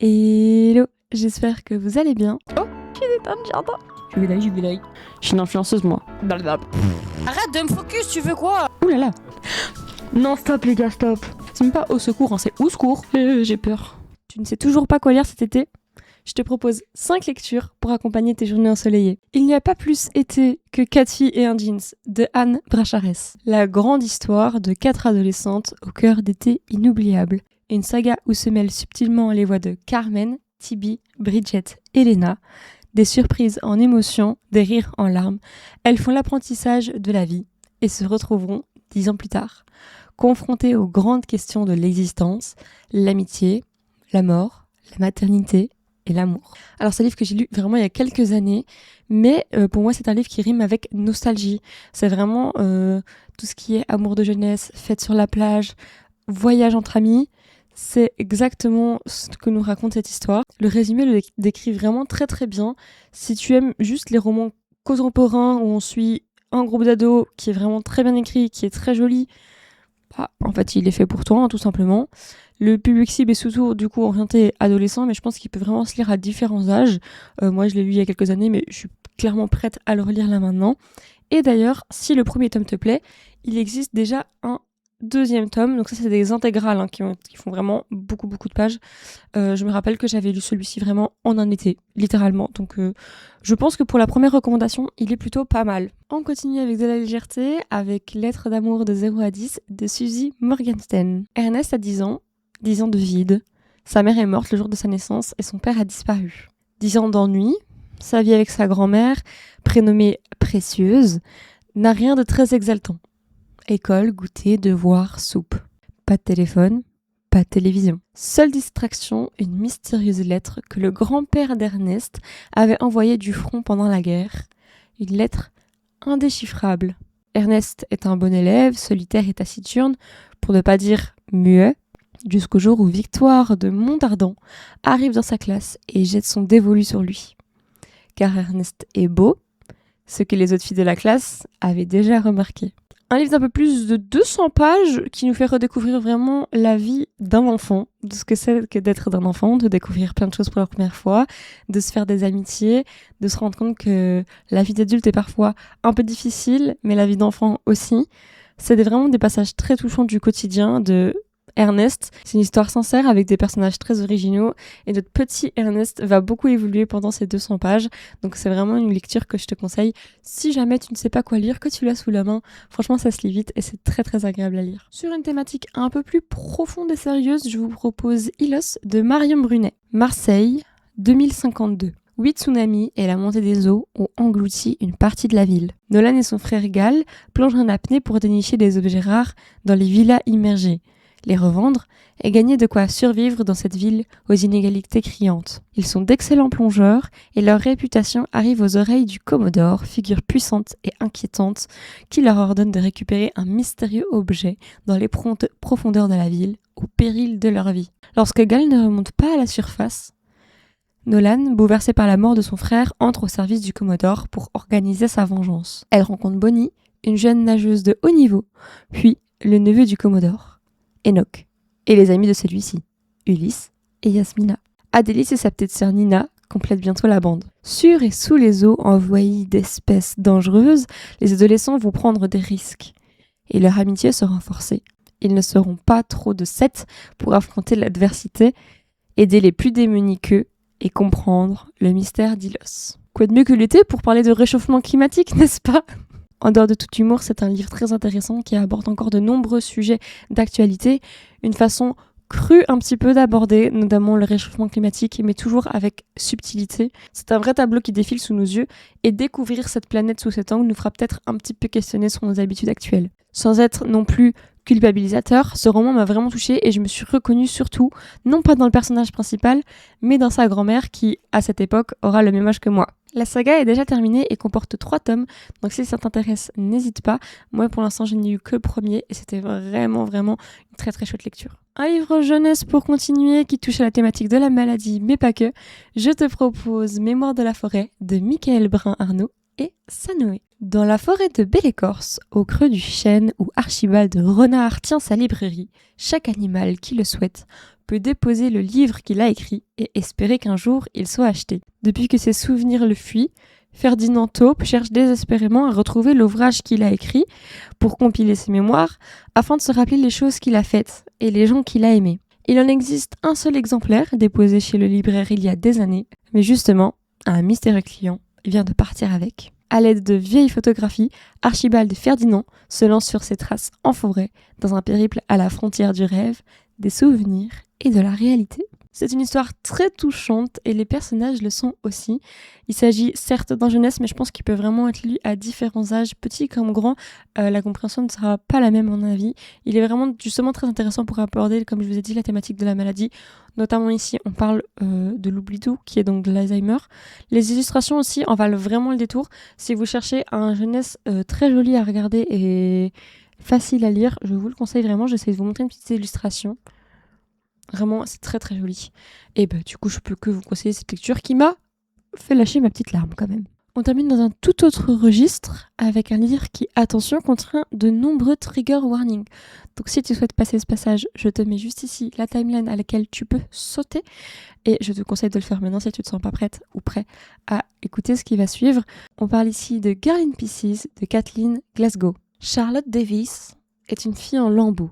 Hello, j'espère que vous allez bien. Oh, j'ai des teintes, j'entends. Jubilai. Je suis une influenceuse, moi. Arrête de me focus, tu veux quoi? Ouh là là. Non, stop les gars, stop. C'est même pas au secours, hein, c'est au secours. J'ai peur. Tu ne sais toujours pas quoi lire cet été? Je te propose 5 lectures pour accompagner tes journées ensoleillées. Il n'y a pas plus été que 4 filles et un jeans de Anne Bracharès. La grande histoire de 4 adolescentes au cœur d'été inoubliables. Une saga où se mêlent subtilement les voix de Carmen, Tibi, Bridget et Lena. Des surprises en émotions, des rires en larmes. Elles font l'apprentissage de la vie et se retrouveront 10 ans plus tard, confrontées aux grandes questions de l'existence, l'amitié, la mort, la maternité et l'amour. Alors c'est un livre que j'ai lu vraiment il y a quelques années, mais pour moi c'est un livre qui rime avec nostalgie. C'est vraiment tout ce qui est amour de jeunesse, fête sur la plage, voyage entre amis. C'est exactement ce que nous raconte cette histoire. Le résumé le décrit vraiment très très bien. Si tu aimes juste les romans contemporains où on suit un groupe d'ados qui est vraiment très bien écrit, qui est très joli, bah, en fait il est fait pour toi, hein, tout simplement. Le public cible est surtout du coup orienté adolescent, mais je pense qu'il peut vraiment se lire à différents âges. Moi je l'ai lu il y a quelques années, mais je suis clairement prête à le relire là maintenant. Et d'ailleurs, si le premier tome te plaît, il existe déjà un deuxième tome, donc ça c'est des intégrales hein, qui font vraiment beaucoup de pages. Je me rappelle que j'avais lu celui-ci vraiment en un été, littéralement, donc je pense que pour la première recommandation, il est plutôt pas mal. On continue avec de la légèreté, avec Lettres d'amour de 0 à 10 de Suzy Morgenstern. Ernest a 10 ans de vide, sa mère est morte le jour de sa naissance et son père a disparu. 10 ans d'ennui, sa vie avec sa grand-mère, prénommée Précieuse, n'a rien de très exaltant. École, goûter, devoirs, soupe. Pas de téléphone, pas de télévision. Seule distraction, une mystérieuse lettre que le grand-père d'Ernest avait envoyée du front pendant la guerre. Une lettre indéchiffrable. Ernest est un bon élève, solitaire et taciturne, pour ne pas dire muet, jusqu'au jour où Victoire de Montardon arrive dans sa classe et jette son dévolu sur lui. Car Ernest est beau, ce que les autres filles de la classe avaient déjà remarqué. Un livre d'un peu plus de 200 pages qui nous fait redécouvrir vraiment la vie d'un enfant, de ce que c'est que d'être d'un enfant, de découvrir plein de choses pour la première fois, de se faire des amitiés, de se rendre compte que la vie d'adulte est parfois un peu difficile, mais la vie d'enfant aussi. C'est vraiment des passages très touchants du quotidien de Ernest. C'est une histoire sincère avec des personnages très originaux et notre petit Ernest va beaucoup évoluer pendant ces 200 pages. Donc c'est vraiment une lecture que je te conseille. Si jamais tu ne sais pas quoi lire, que tu l'as sous la main, franchement ça se lit vite et c'est très très agréable à lire. Sur une thématique un peu plus profonde et sérieuse, je vous propose Ilos de Marion Brunet. Marseille, 2052. 8 tsunamis et la montée des eaux ont englouti une partie de la ville. Nolan et son frère Gal plongent en apnée pour dénicher des objets rares dans les villas immergées, les revendre et gagner de quoi survivre dans cette ville aux inégalités criantes. Ils sont d'excellents plongeurs et leur réputation arrive aux oreilles du Commodore, figure puissante et inquiétante qui leur ordonne de récupérer un mystérieux objet dans les profondeurs de la ville au péril de leur vie. Lorsque Gal ne remonte pas à la surface, Nolan, bouleversé par la mort de son frère, entre au service du Commodore pour organiser sa vengeance. Elle rencontre Bonnie, une jeune nageuse de haut niveau, puis le neveu du Commodore, Enoch, et les amis de celui-ci, Ulysse et Yasmina. Adélis et sa petite sœur Nina complètent bientôt la bande. Sur et sous les eaux envahies d'espèces dangereuses, les adolescents vont prendre des risques, et leur amitié se renforcer. Ils ne seront pas trop de 7 pour affronter l'adversité, aider les plus démunis qu'eux, et comprendre le mystère d'Ilos. Quoi de mieux que l'été pour parler de réchauffement climatique, n'est-ce pas ? En dehors de tout humour, c'est un livre très intéressant qui aborde encore de nombreux sujets d'actualité, une façon crue un petit peu d'aborder, notamment le réchauffement climatique, mais toujours avec subtilité. C'est un vrai tableau qui défile sous nos yeux, et découvrir cette planète sous cet angle nous fera peut-être un petit peu questionner sur nos habitudes actuelles. Sans être non plus culpabilisateur, ce roman m'a vraiment touchée et je me suis reconnue surtout, non pas dans le personnage principal, mais dans sa grand-mère qui, à cette époque, aura le même âge que moi. La saga est déjà terminée et comporte 3 tomes, donc si ça t'intéresse, n'hésite pas. Moi, pour l'instant, je n'ai eu que le premier et c'était vraiment une très très chouette lecture. Un livre jeunesse pour continuer qui touche à la thématique de la maladie, mais pas que. Je te propose Mémoire de la forêt de Michael Brun-Arnaud et Sanoé. Dans la forêt de Belle-Écorce, au creux du chêne où Archibald Renard tient sa librairie, chaque animal qui le souhaite peut déposer le livre qu'il a écrit et espérer qu'un jour il soit acheté. Depuis que ses souvenirs le fuient, Ferdinand Taupe cherche désespérément à retrouver l'ouvrage qu'il a écrit pour compiler ses mémoires afin de se rappeler les choses qu'il a faites et les gens qu'il a aimés. Il en existe un seul exemplaire déposé chez le libraire il y a des années, mais justement, un mystérieux client vient de partir avec. À l'aide de vieilles photographies, Archibald et Ferdinand se lancent sur ses traces en forêt, dans un périple à la frontière du rêve, des souvenirs et de la réalité. C'est une histoire très touchante et les personnages le sont aussi. Il s'agit certes d'un jeunesse, mais je pense qu'il peut vraiment être lu à différents âges, petits comme grands. La compréhension ne sera pas la même à mon avis. Il est vraiment justement très intéressant pour aborder, comme je vous ai dit, la thématique de la maladie. Notamment ici, on parle de l'oubli-doux, qui est donc de l'Alzheimer. Les illustrations aussi en valent vraiment le détour. Si vous cherchez un jeunesse très joli à regarder et facile à lire, je vous le conseille vraiment. J'essaie de vous montrer une petite illustration. Vraiment, c'est très très joli. Et du coup, je peux que vous conseiller cette lecture qui m'a fait lâcher ma petite larme quand même. On termine dans un tout autre registre avec un livre qui, attention, contient de nombreux trigger warnings. Donc si tu souhaites passer ce passage, je te mets juste ici la timeline à laquelle tu peux sauter. Et je te conseille de le faire maintenant si tu ne te sens pas prête ou prêt à écouter ce qui va suivre. On parle ici de Girl in Pieces de Kathleen Glasgow. Charlotte Davis est une fille en lambeaux.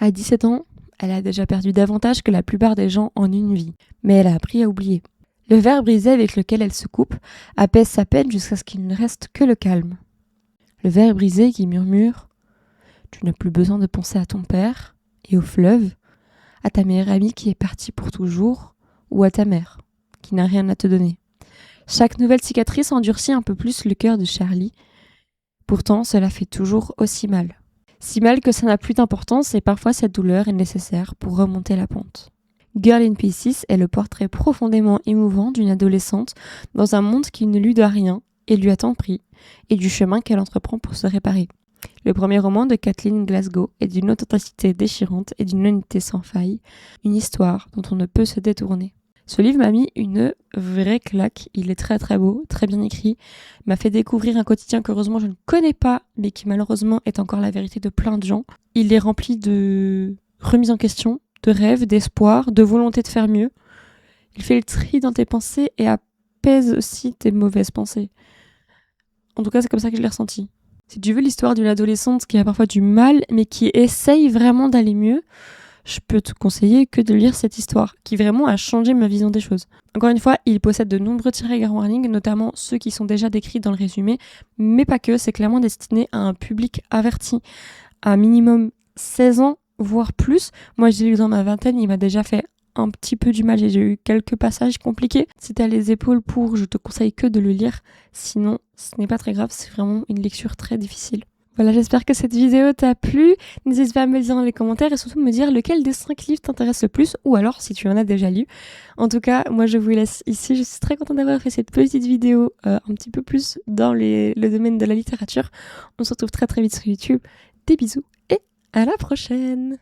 À 17 ans, elle a déjà perdu davantage que la plupart des gens en une vie, mais elle a appris à oublier. Le verre brisé avec lequel elle se coupe apaise sa peine jusqu'à ce qu'il ne reste que le calme. Le verre brisé qui murmure « Tu n'as plus besoin de penser à ton père et au fleuve, à ta meilleure amie qui est partie pour toujours, ou à ta mère, qui n'a rien à te donner. » Chaque nouvelle cicatrice endurcit un peu plus le cœur de Charlie. Pourtant, cela fait toujours aussi mal. Si mal que ça n'a plus d'importance et parfois cette douleur est nécessaire pour remonter la pente. Girl in Pieces est le portrait profondément émouvant d'une adolescente dans un monde qui ne lui doit rien et lui a tant pris, et du chemin qu'elle entreprend pour se réparer. Le premier roman de Kathleen Glasgow est d'une authenticité déchirante et d'une honnêteté sans faille, une histoire dont on ne peut se détourner. Ce livre m'a mis une vraie claque, il est très très beau, très bien écrit, m'a fait découvrir un quotidien qu'heureusement je ne connais pas, mais qui malheureusement est encore la vérité de plein de gens. Il est rempli de remise en question, de rêves, d'espoir, de volonté de faire mieux. Il fait le tri dans tes pensées et apaise aussi tes mauvaises pensées. En tout cas, c'est comme ça que je l'ai ressenti. Si tu veux l'histoire d'une adolescente qui a parfois du mal, mais qui essaye vraiment d'aller mieux, je peux te conseiller que de lire cette histoire, qui vraiment a changé ma vision des choses. Encore une fois, il possède de nombreux trigger warnings, notamment ceux qui sont déjà décrits dans le résumé, mais pas que, c'est clairement destiné à un public averti, à minimum 16 ans, voire plus. Moi, j'ai lu dans ma vingtaine, il m'a déjà fait un petit peu du mal, j'ai eu quelques passages compliqués. Si t'as les épaules pour, je te conseille que de le lire, sinon ce n'est pas très grave, c'est vraiment une lecture très difficile. Voilà, j'espère que cette vidéo t'a plu. N'hésite pas à me le dire dans les commentaires et surtout me dire lequel des 5 livres t'intéresse le plus ou alors si tu en as déjà lu. En tout cas, moi je vous laisse ici. Je suis très contente d'avoir fait cette petite vidéo un petit peu plus dans le domaine de la littérature. On se retrouve très très vite sur YouTube. Des bisous et à la prochaine!